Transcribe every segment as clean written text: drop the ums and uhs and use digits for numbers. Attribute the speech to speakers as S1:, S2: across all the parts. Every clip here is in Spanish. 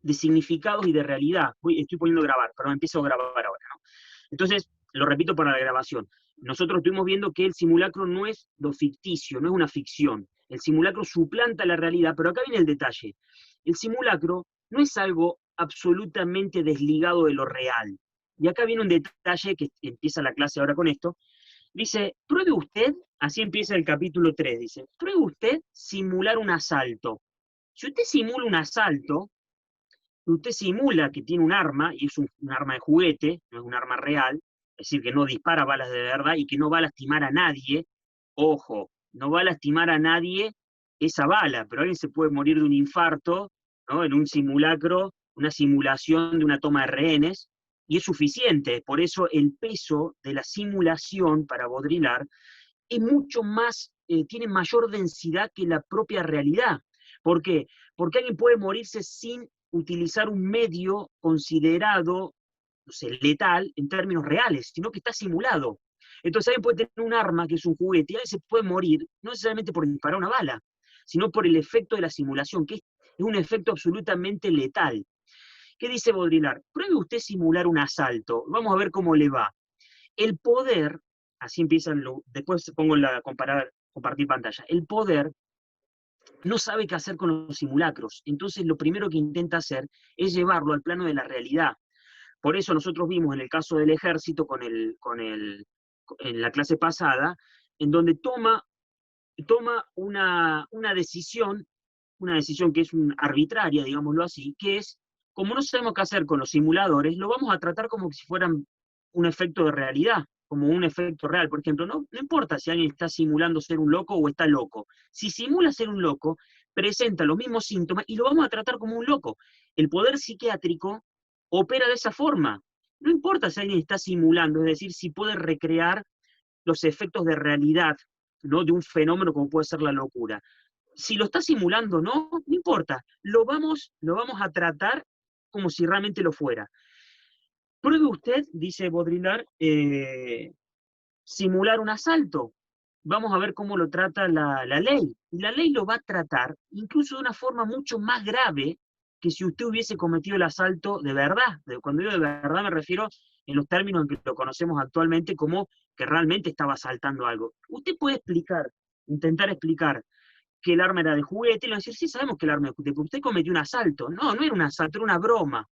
S1: de significados y de realidad. Estoy poniendo grabar, perdón, empiezo a grabar ahora, ¿no? Entonces, lo repito para la grabación. Nosotros estuvimos viendo que el simulacro no es lo ficticio, no es una ficción. El simulacro suplanta la realidad, pero acá viene el detalle. El simulacro no es algo absolutamente desligado de lo real. Y acá viene un detalle que empieza la clase ahora con esto. Dice, pruebe usted, así empieza el capítulo 3, dice, pruebe usted simular un asalto. Si usted simula un asalto, usted simula que tiene un arma, y es un arma de juguete, no es un arma real, es decir, que no dispara balas de verdad y que no va a lastimar a nadie, ojo, no va a lastimar a nadie esa bala, pero alguien se puede morir de un infarto, ¿no? En un simulacro, una simulación de una toma de rehenes, y es suficiente. Por eso el peso de la simulación para Baudrillard es mucho más, tiene mayor densidad que la propia realidad. ¿Por qué? Porque alguien puede morirse sin utilizar un medio considerado, no sé, letal en términos reales, sino que está simulado. Entonces alguien puede tener un arma que es un juguete y alguien se puede morir, no necesariamente por disparar una bala, sino por el efecto de la simulación, que es un efecto absolutamente letal. ¿Qué dice Baudrillard? Pruebe usted simular un asalto, vamos a ver cómo le va. El poder, así empiezan, después pongo la compartir pantalla, el poder no sabe qué hacer con los simulacros, entonces lo primero que intenta hacer es llevarlo al plano de la realidad. Por eso nosotros vimos en el caso del ejército en la clase pasada, en donde toma una decisión que es arbitraria, digámoslo así, que es, como no sabemos qué hacer con los simuladores, lo vamos a tratar como si fueran un efecto de realidad, como un efecto real. Por ejemplo, no importa si alguien está simulando ser un loco o está loco. Si simula ser un loco, presenta los mismos síntomas y lo vamos a tratar como un loco. El poder psiquiátrico opera de esa forma. No importa si alguien está simulando, es decir, si puede recrear los efectos de realidad, ¿no? De un fenómeno como puede ser la locura. Si lo está simulando o no importa, lo vamos a tratar como si realmente lo fuera. Pruebe usted, dice Baudrillard, simular un asalto. Vamos a ver cómo lo trata la ley. Y la ley lo va a tratar incluso de una forma mucho más grave que si usted hubiese cometido el asalto de verdad. Cuando digo de verdad me refiero en los términos en que lo conocemos actualmente como que realmente estaba asaltando algo. Usted puede intentar explicar que el arma era de juguete, y le van a decir, sí, sabemos que el arma es de juguete, pero usted cometió un asalto. No era un asalto, era una broma.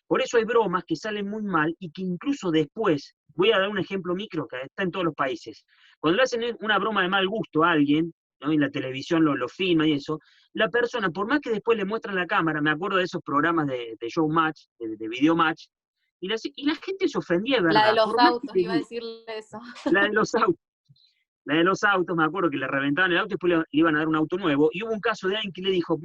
S1: Por eso hay bromas que salen muy mal y que incluso después, voy a dar un ejemplo micro que está en todos los países, cuando le hacen una broma de mal gusto a alguien, ¿no? En la televisión lo filma y eso, la persona, por más que después le muestran la cámara, me acuerdo de esos programas de showmatch, de video match, y la gente se ofendía de
S2: La de
S1: verdad,
S2: los
S1: por más
S2: autos,
S1: que
S2: iba a decirle eso.
S1: la de los autos. La de los autos, me acuerdo que le reventaban el auto y después le iban a dar un auto nuevo. Y hubo un caso de alguien que le dijo,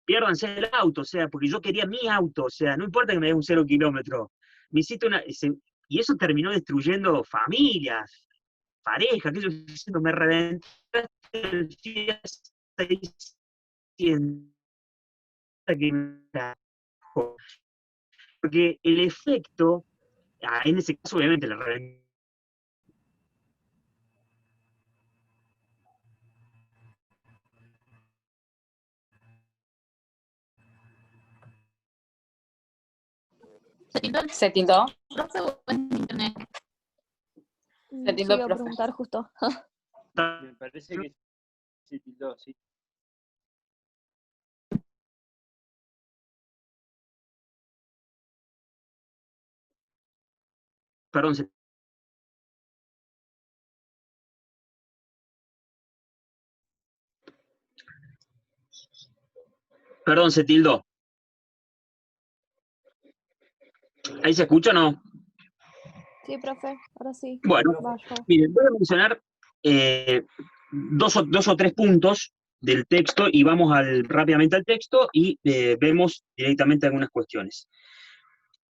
S1: piérdanse el auto, o sea, porque yo quería mi auto, o sea, no importa que me dé un 0 kilómetro. Me hiciste y eso terminó destruyendo familias, parejas, que yo diciendo, me reventaste el Fiat 600 que porque el efecto, en ese caso obviamente le reventó.
S2: Se tildó. Profe, buen internet. Se
S3: Sí,
S2: tildó,
S3: iba a
S2: profe.
S3: preguntar justo.
S4: Me parece que se tildó, sí.
S1: Perdón, se tildó. ¿Ahí se escucha o no?
S3: Sí, profe, ahora sí.
S1: Bueno,
S3: Bajo.
S1: miren, voy a mencionar dos o tres puntos del texto y vamos rápidamente al texto y vemos directamente algunas cuestiones.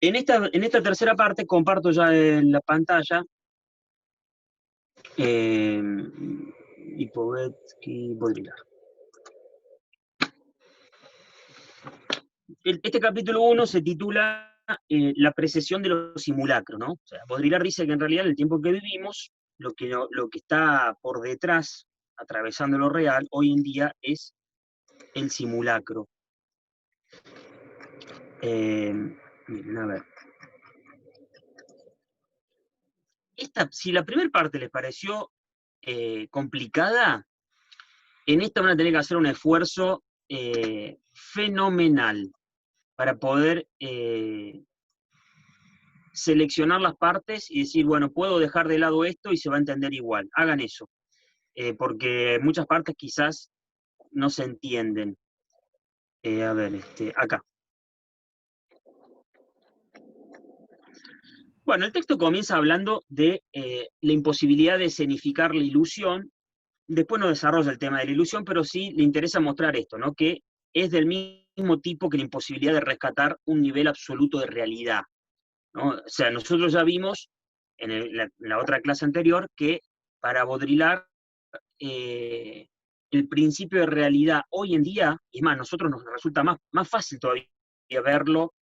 S1: En esta tercera parte comparto ya en la pantalla Lipovetsky, Baudrillard. Este capítulo 1 se titula La precesión de los simulacros, ¿no? O sea, Baudrillard dice que en realidad en el tiempo que vivimos, lo que está por detrás, atravesando lo real, hoy en día es el simulacro. Miren, a ver. Si la primera parte les pareció complicada, en esta van a tener que hacer un esfuerzo fenomenal para poder seleccionar las partes y decir, bueno, puedo dejar de lado esto y se va a entender igual. Hagan eso, porque muchas partes quizás no se entienden. A ver, acá. Bueno, el texto comienza hablando de la imposibilidad de escenificar la ilusión. Después no desarrolla el tema de la ilusión, pero sí le interesa mostrar esto, ¿no? Que es del mismo tipo que la imposibilidad de rescatar un nivel absoluto de realidad, ¿no? O sea, nosotros ya vimos en la otra clase anterior que para Baudrillard el principio de realidad hoy en día, y es más, a nosotros nos resulta más fácil todavía verlo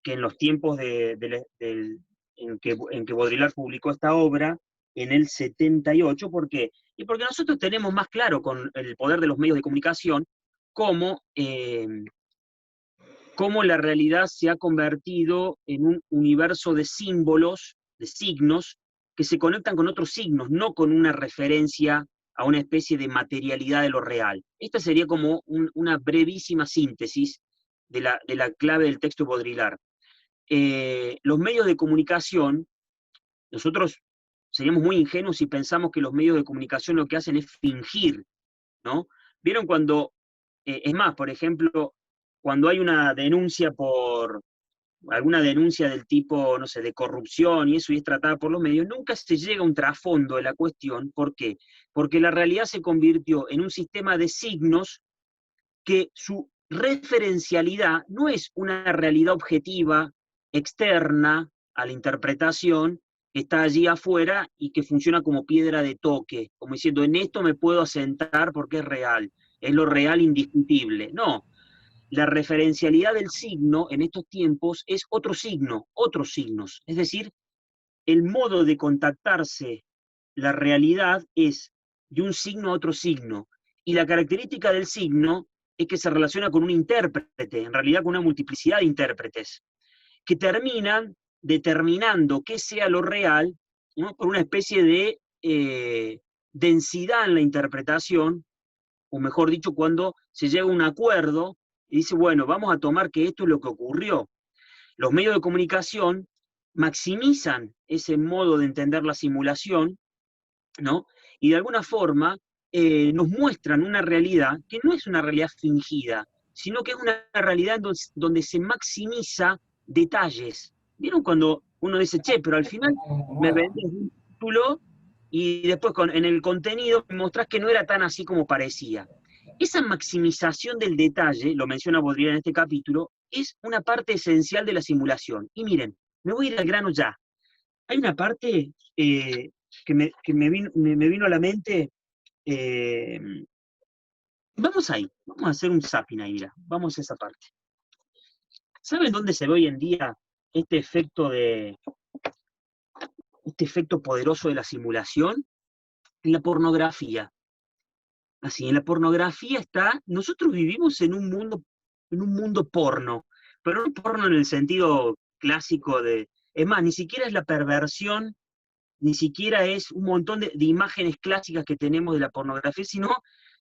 S1: que en los tiempos en que Baudrillard publicó esta obra, en el 78, ¿por qué? Y porque nosotros tenemos más claro con el poder de los medios de comunicación cómo la realidad se ha convertido en un universo de símbolos, de signos, que se conectan con otros signos, no con una referencia a una especie de materialidad de lo real. Esta sería como una brevísima síntesis de la clave del texto de Baudrillard. Los medios de comunicación, nosotros seríamos muy ingenuos si pensamos que los medios de comunicación lo que hacen es fingir, ¿no? ¿Vieron cuando, es más, por ejemplo, cuando hay una denuncia alguna denuncia del tipo, no sé, de corrupción y eso y es tratada por los medios, nunca se llega a un trasfondo de la cuestión? ¿Por qué? Porque la realidad se convirtió en un sistema de signos que su referencialidad no es una realidad objetiva, externa a la interpretación, que está allí afuera y que funciona como piedra de toque, como diciendo, en esto me puedo asentar porque es real, es lo real indiscutible. No, la referencialidad del signo en estos tiempos es otro signo, otros signos. Es decir, el modo de contactarse la realidad es de un signo a otro signo. Y la característica del signo es que se relaciona con un intérprete, en realidad con una multiplicidad de intérpretes, que terminan determinando qué sea lo real, ¿no? Por una especie de densidad en la interpretación, o mejor dicho, cuando se llega a un acuerdo y dice, bueno, vamos a tomar que esto es lo que ocurrió. Los medios de comunicación maximizan ese modo de entender la simulación, ¿no? Y de alguna forma nos muestran una realidad que no es una realidad fingida, sino que es una realidad donde se maximiza detalles. ¿Vieron cuando uno dice, che, pero al final me vendes un título y después en el contenido me mostrás que no era tan así como parecía? Esa maximización del detalle, lo menciona Baudrillard en este capítulo, es una parte esencial de la simulación. Y miren, me voy a ir al grano ya. Hay una parte que me vino a la mente. Vamos ahí, vamos a hacer un zapping ahí, mira, vamos a esa parte. ¿Saben dónde se ve hoy en día este efecto poderoso de la simulación? En la pornografía. Así, en la pornografía nosotros vivimos en un mundo porno, pero no porno en el sentido clásico es más, ni siquiera es la perversión, ni siquiera es un montón de imágenes clásicas que tenemos de la pornografía, sino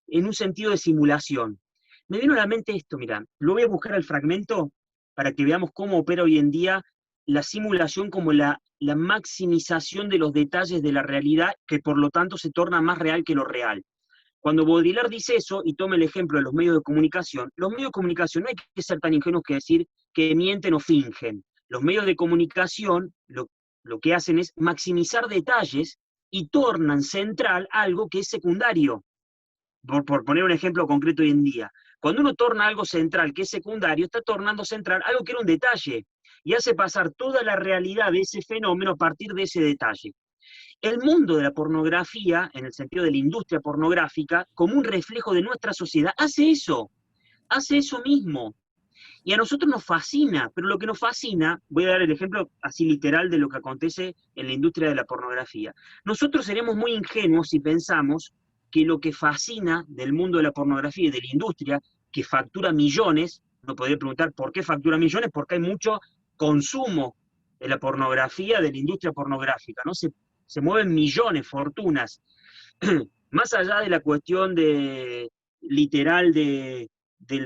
S1: en un sentido de simulación. Me vino a la mente esto, mirá, lo voy a buscar al fragmento para que veamos cómo opera hoy en día la simulación como la maximización de los detalles de la realidad, que por lo tanto se torna más real que lo real. Cuando Baudrillard dice eso, y toma el ejemplo de los medios de comunicación, los medios de comunicación no hay que ser tan ingenuos que decir que mienten o fingen. Los medios de comunicación lo que hacen es maximizar detalles y tornan central algo que es secundario. Por poner un ejemplo concreto hoy en día. Cuando uno torna algo central que es secundario, está tornando central algo que era un detalle, y hace pasar toda la realidad de ese fenómeno a partir de ese detalle. El mundo de la pornografía, en el sentido de la industria pornográfica, como un reflejo de nuestra sociedad, hace eso mismo. Y a nosotros nos fascina, pero lo que nos fascina, voy a dar el ejemplo así literal de lo que acontece en la industria de la pornografía. Nosotros seremos muy ingenuos si pensamos que lo que fascina del mundo de la pornografía y de la industria, que factura millones, Uno podría preguntar por qué factura millones, porque hay mucho consumo de la pornografía, de la industria pornográfica, ¿no? Se mueven millones, fortunas. Más allá de la cuestión de, literal del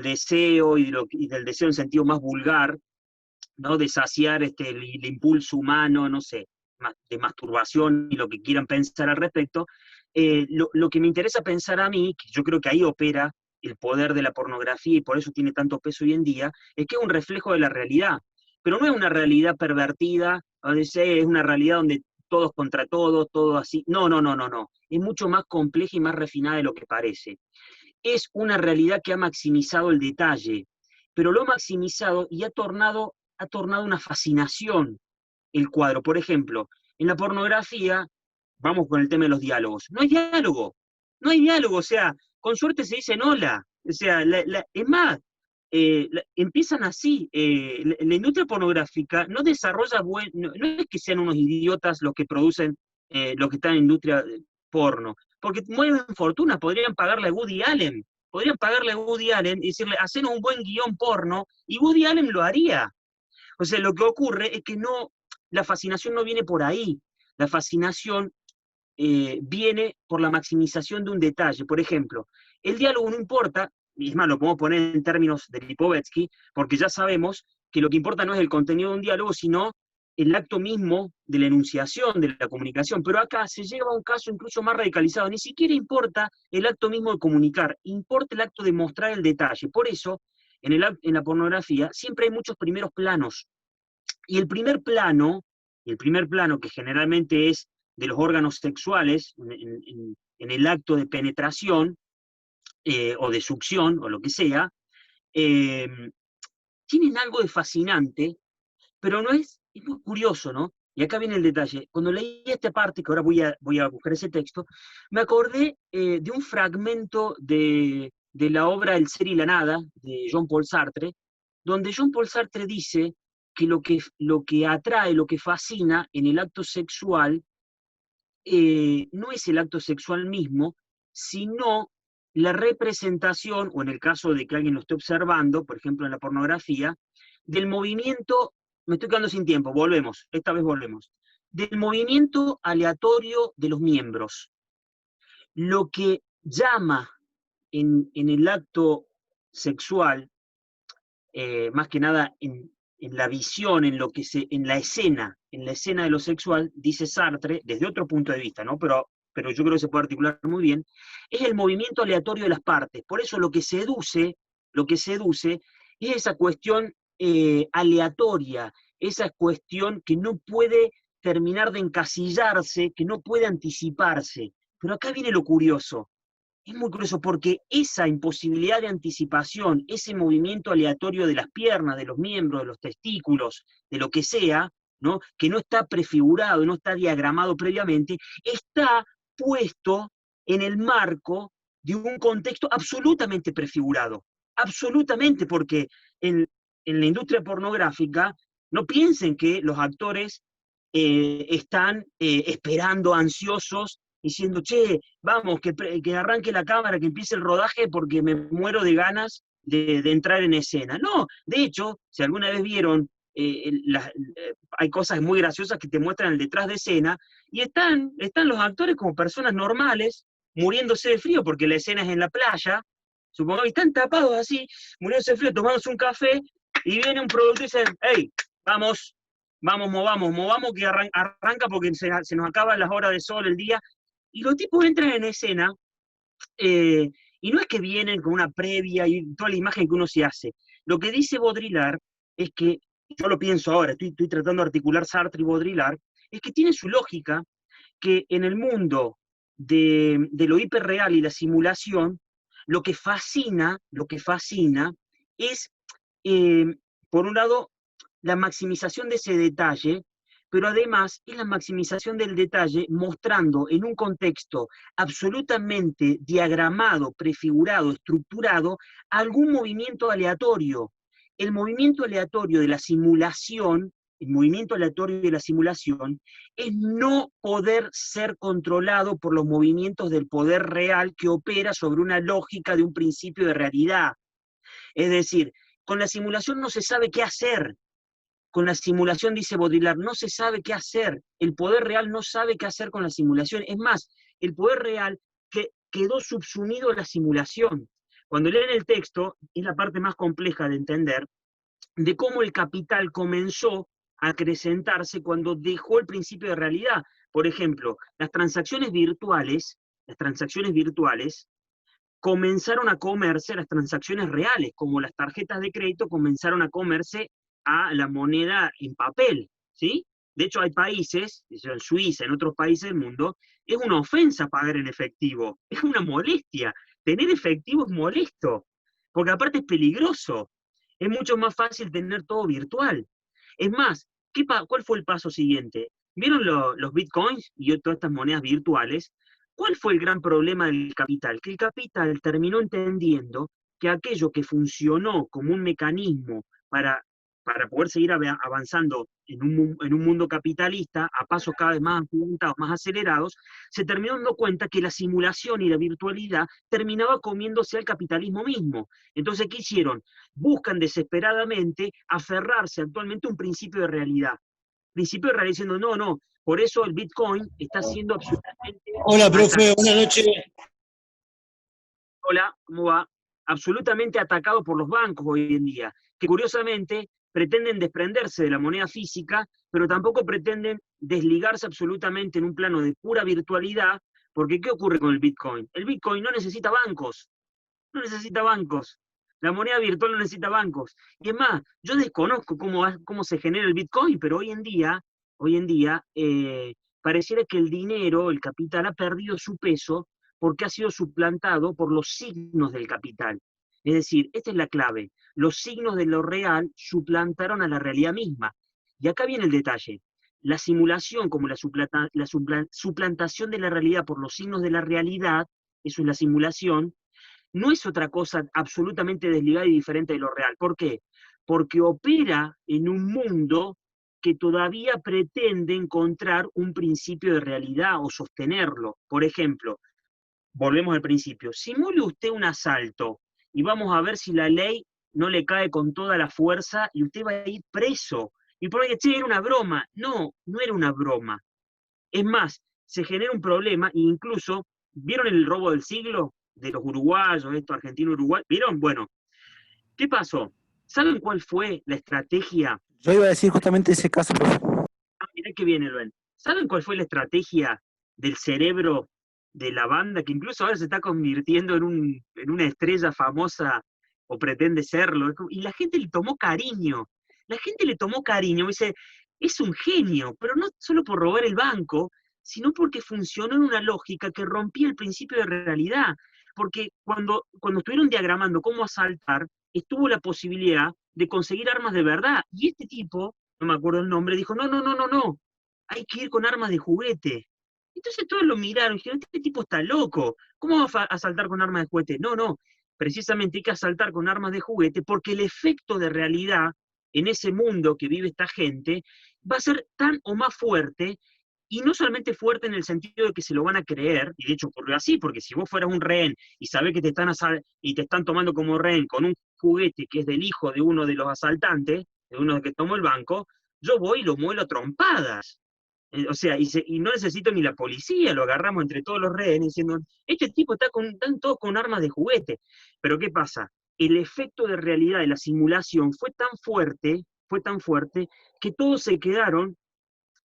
S1: deseo y del deseo en sentido más vulgar, ¿no? De saciar el impulso humano, no sé, de masturbación y lo que quieran pensar al respecto, lo que me interesa pensar a mí, que yo creo que ahí opera el poder de la pornografía y por eso tiene tanto peso hoy en día, es que es un reflejo de la realidad, pero no es una realidad pervertida, donde es una realidad donde todos contra todos, todo así, no, no, no, no, no, es mucho más compleja y más refinada de lo que parece. Es una realidad que ha maximizado el detalle, pero lo ha maximizado y ha tornado una fascinación el cuadro. Por ejemplo, en la pornografía, vamos con el tema de los diálogos. No hay diálogo, no hay diálogo, o sea, con suerte se dicen hola. O sea, es más, empiezan así. La industria pornográfica no desarrolla no es que sean unos idiotas los que producen, los que están en la industria porno, porque mueven fortunas, podrían pagarle a Woody Allen y decirle, hacenos un buen guión porno, y Woody Allen lo haría. O sea, lo que ocurre es que no, la fascinación no viene por ahí, la fascinación viene por la maximización de un detalle. Por ejemplo, el diálogo no importa, y es más, lo podemos poner en términos de Lipovetsky, porque ya sabemos que lo que importa no es el contenido de un diálogo, sino el acto mismo de la enunciación, de la comunicación. Pero acá se llega a un caso incluso más radicalizado, ni siquiera importa el acto mismo de comunicar, importa el acto de mostrar el detalle. Por eso, en la pornografía siempre hay muchos primeros planos. Y el primer plano que generalmente es de los órganos sexuales, en el acto de penetración, o de succión, o lo que sea, eh, tienen algo de fascinante, pero no es muy curioso, ¿no? Y acá viene el detalle. Cuando leí esta parte, que ahora voy a buscar ese texto, me acordé de un fragmento de la obra El ser y la nada, de Jean-Paul Sartre, donde Jean-Paul Sartre dice que lo que atrae, lo que fascina en el acto sexual, no es el acto sexual mismo, sino la representación, o en el caso de que alguien lo esté observando, por ejemplo en la pornografía, del movimiento, me estoy quedando sin tiempo, volvemos, esta vez volvemos, del movimiento aleatorio de los miembros. Lo que llama en el acto sexual, más que nada en la visión, en la escena de lo sexual, dice Sartre, desde otro punto de vista, ¿no? Pero yo creo que se puede articular muy bien, es el movimiento aleatorio de las partes. Por eso lo que seduce es esa cuestión aleatoria, esa cuestión que no puede terminar de encasillarse, que no puede anticiparse. Pero acá viene lo curioso. Es muy curioso porque esa imposibilidad de anticipación, ese movimiento aleatorio de las piernas, de los miembros, de los testículos, de lo que sea, ¿no? Que no está prefigurado, no está diagramado previamente, está puesto en el marco de un contexto absolutamente prefigurado. Absolutamente, porque en la industria pornográfica no piensen que los actores están esperando, ansiosos, diciendo, che, vamos, que arranque la cámara, que empiece el rodaje porque me muero de ganas de entrar en escena. No, de hecho, si alguna vez vieron, hay cosas muy graciosas que te muestran el detrás de escena, y están los actores como personas normales, muriéndose de frío porque la escena es en la playa, supongamos, y están tapados así, muriéndose de frío, tomándose un café, y viene un productor y dice, hey, vamos, movamos que arranca porque se nos acaban las horas de sol, el día, y los tipos entran en escena, y no es que vienen con una previa y toda la imagen que uno se hace. Lo que dice Baudrillard es que, yo lo pienso ahora, estoy tratando de articular Sartre y Baudrillard, es que tiene su lógica que en el mundo de lo hiperreal y la simulación, lo que fascina es, eh, por un lado, la maximización de ese detalle, pero además es la maximización del detalle mostrando en un contexto absolutamente diagramado, prefigurado, estructurado, algún movimiento aleatorio. El movimiento aleatorio de la simulación, el movimiento aleatorio de la simulación, es no poder ser controlado por los movimientos del poder real que opera sobre una lógica de un principio de realidad. Es decir, Con la simulación no se sabe qué hacer. Con la simulación, dice Baudrillard, no se sabe qué hacer. El poder real no sabe qué hacer con la simulación. Es más, el poder real quedó subsumido en la simulación. Cuando leen el texto, es la parte más compleja de entender, de cómo el capital comenzó a acrecentarse cuando dejó el principio de realidad. Por ejemplo, las transacciones virtuales comenzaron a comerse las transacciones reales, como las tarjetas de crédito comenzaron a comerse a la moneda en papel, ¿sí? De hecho, hay países, en Suiza, en otros países del mundo, es una ofensa pagar en efectivo, es una molestia. Tener efectivo es molesto, porque aparte es peligroso. Es mucho más fácil tener todo virtual. Es más, ¿cuál fue el paso siguiente? ¿Vieron los bitcoins y todas estas monedas virtuales? ¿Cuál fue el gran problema del capital? Que el capital terminó entendiendo que aquello que funcionó como un mecanismo para poder seguir avanzando en un mundo capitalista, a pasos cada vez más agigantados, más acelerados, se terminó dando cuenta que la simulación y la virtualidad terminaba comiéndose al capitalismo mismo. Entonces, ¿qué hicieron? Buscan desesperadamente aferrarse actualmente a un principio de realidad. Principio de realidad diciendo, no, por eso el Bitcoin está siendo absolutamente...
S5: Hola, profe, buenas noches.
S1: Hola, ¿cómo va? Absolutamente atacado por los bancos hoy en día, que curiosamente pretenden desprenderse de la moneda física, pero tampoco pretenden desligarse absolutamente en un plano de pura virtualidad, porque ¿qué ocurre con el Bitcoin? El Bitcoin no necesita bancos, no necesita bancos. La moneda virtual no necesita bancos. Y es más, yo desconozco cómo se genera el Bitcoin, pero hoy en día pareciera que el dinero, el capital, ha perdido su peso porque ha sido suplantado por los signos del capital. Es decir, esta es la clave. Los signos de lo real suplantaron a la realidad misma. Y acá viene el detalle. La simulación, como la suplantación de la realidad por los signos de la realidad, eso es la simulación, no es otra cosa absolutamente desligada y diferente de lo real. ¿Por qué? Porque opera en un mundo que todavía pretende encontrar un principio de realidad o sostenerlo. Por ejemplo, volvemos al principio, simule usted un asalto y vamos a ver si la ley no le cae con toda la fuerza y usted va a ir preso. Y por ahí, che, era una broma. No, no era una broma. Es más, se genera un problema, e incluso, ¿vieron el robo del siglo? De los uruguayos, esto argentino-uruguay, ¿vieron? Bueno, ¿qué pasó? ¿Saben cuál fue la estrategia?
S5: Yo iba a decir justamente ese caso, profe.
S1: Mirá que viene, Luen. ¿Saben cuál fue la estrategia del cerebro de la banda, que incluso ahora se está convirtiendo en una estrella famosa, o pretende serlo? Y la gente le tomó cariño. La gente le tomó cariño, dice, es un genio, pero no solo por robar el banco, sino porque funcionó en una lógica que rompía el principio de realidad. Porque cuando estuvieron diagramando cómo asaltar, estuvo la posibilidad de conseguir armas de verdad. Y este tipo, no me acuerdo el nombre, dijo, no, hay que ir con armas de juguete. Entonces todos lo miraron y dijeron, este tipo está loco, ¿cómo va a asaltar con armas de juguete? No, precisamente hay que asaltar con armas de juguete porque el efecto de realidad en ese mundo que vive esta gente va a ser tan o más fuerte, y no solamente fuerte en el sentido de que se lo van a creer, y de hecho ocurrió así, porque si vos fueras un rehén y sabés que te están tomando como rehén con un juguete que es del hijo de uno de los asaltantes, de uno que tomó el banco, yo voy y lo muelo a trompadas. O sea, y no necesito ni la policía, lo agarramos entre todos los rehenes diciendo, este tipo están todos con armas de juguete. Pero ¿qué pasa? El efecto de realidad de la simulación fue tan fuerte, que todos se quedaron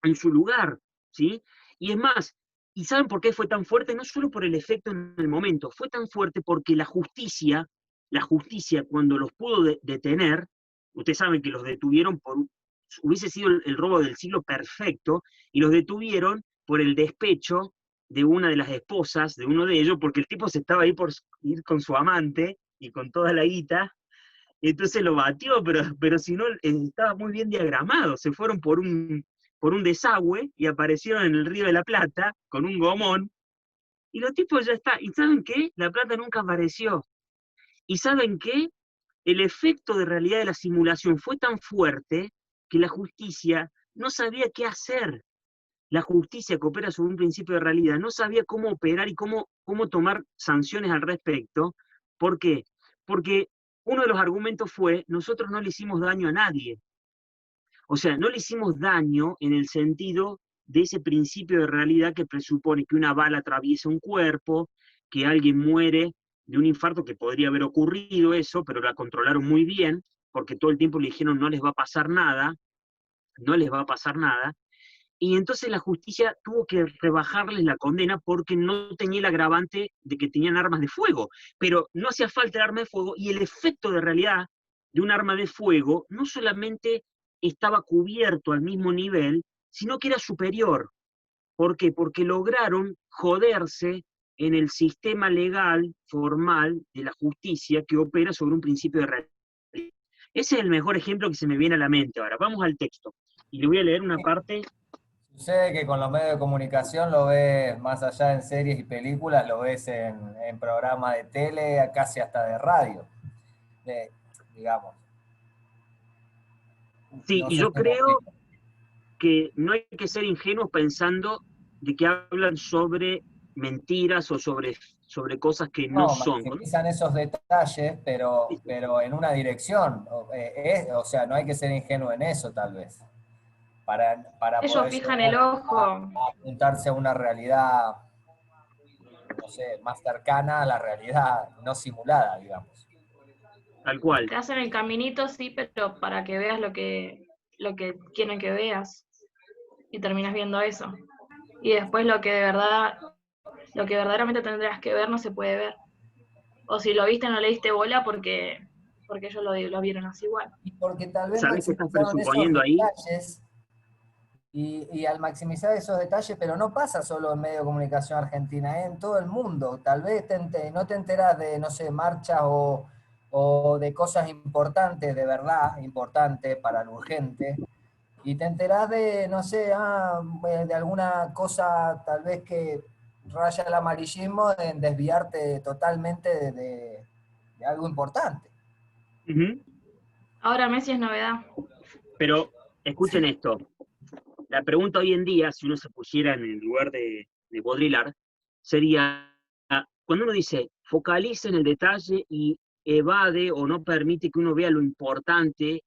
S1: en su lugar, ¿sí? Y es más, ¿y saben por qué fue tan fuerte? No solo por el efecto en el momento, fue tan fuerte porque la justicia cuando los pudo detener, ustedes saben que los detuvieron hubiese sido el robo del siglo perfecto, y los detuvieron por el despecho de una de las esposas de uno de ellos, porque el tipo se estaba ahí por ir con su amante y con toda la guita, entonces lo batió, pero si no, estaba muy bien diagramado. Se fueron por un desagüe y aparecieron en el Río de la Plata con un gomón, y los tipos ya está. ¿Y saben qué? La plata nunca apareció. ¿Y saben qué? El efecto de realidad de la simulación fue tan fuerte que la justicia no sabía qué hacer. La justicia, que opera sobre un principio de realidad, no sabía cómo operar y cómo tomar sanciones al respecto. ¿Por qué? Porque uno de los argumentos fue, nosotros no le hicimos daño a nadie. O sea, no le hicimos daño en el sentido de ese principio de realidad que presupone que una bala atraviesa un cuerpo, que alguien muere de un infarto, que podría haber ocurrido eso, pero la controlaron muy bien, porque todo el tiempo le dijeron no les va a pasar nada, no les va a pasar nada, y entonces la justicia tuvo que rebajarles la condena porque no tenía el agravante de que tenían armas de fuego, pero no hacía falta el arma de fuego, y el efecto de realidad de un arma de fuego no solamente estaba cubierto al mismo nivel, sino que era superior. ¿Por qué? Porque lograron joderse en el sistema legal, formal, de la justicia que opera sobre un principio de realidad. Ese es el mejor ejemplo que se me viene a la mente ahora. Vamos al texto. Y le voy a leer una parte.
S6: Sucede que con los medios de comunicación lo ves más allá en series y películas, lo ves en programas de tele, casi hasta de radio, digamos.
S1: Sí,
S6: No
S1: y
S6: sé
S1: yo
S6: si me
S1: creo
S6: explico.
S1: que no hay que ser ingenuos pensando de que hablan sobre mentiras o sobre cosas que no
S6: No,
S1: son.
S6: maximizan esos detalles, pero en una dirección. O sea, no hay que ser ingenuo en eso, tal vez. Para
S2: Ellos
S6: poder
S2: fijan
S6: llegar
S2: el ojo.
S6: a apuntarse a una realidad, no sé, más cercana a la realidad no simulada, digamos.
S1: Tal cual.
S2: Te hacen el caminito, sí, pero para que veas lo que quieren que veas. Y terminas viendo eso. Y después lo que verdaderamente tendrías que ver no se puede ver. O si lo viste no le diste bola porque ellos lo vieron así igual.
S6: Y porque tal vez
S1: ¿Sabés qué estás
S6: maximizaron esos
S1: presuponiendo ahí?
S6: detalles, y al maximizar esos detalles, pero no pasa solo en medio de comunicación argentina, en todo el mundo. Tal vez no te enteras de, no sé, marchas o de cosas importantes, de verdad, importantes para lo urgente, y te enterás de, no sé, de alguna cosa tal vez que raya el amarillismo en desviarte totalmente de algo importante.
S1: Ujú.
S2: Ahora Messi es novedad.
S1: Pero escuchen esto. La pregunta hoy en día, si uno se pusiera en el lugar de Baudrillard, sería, cuando uno dice, focaliza en el detalle y evade o no permite que uno vea lo importante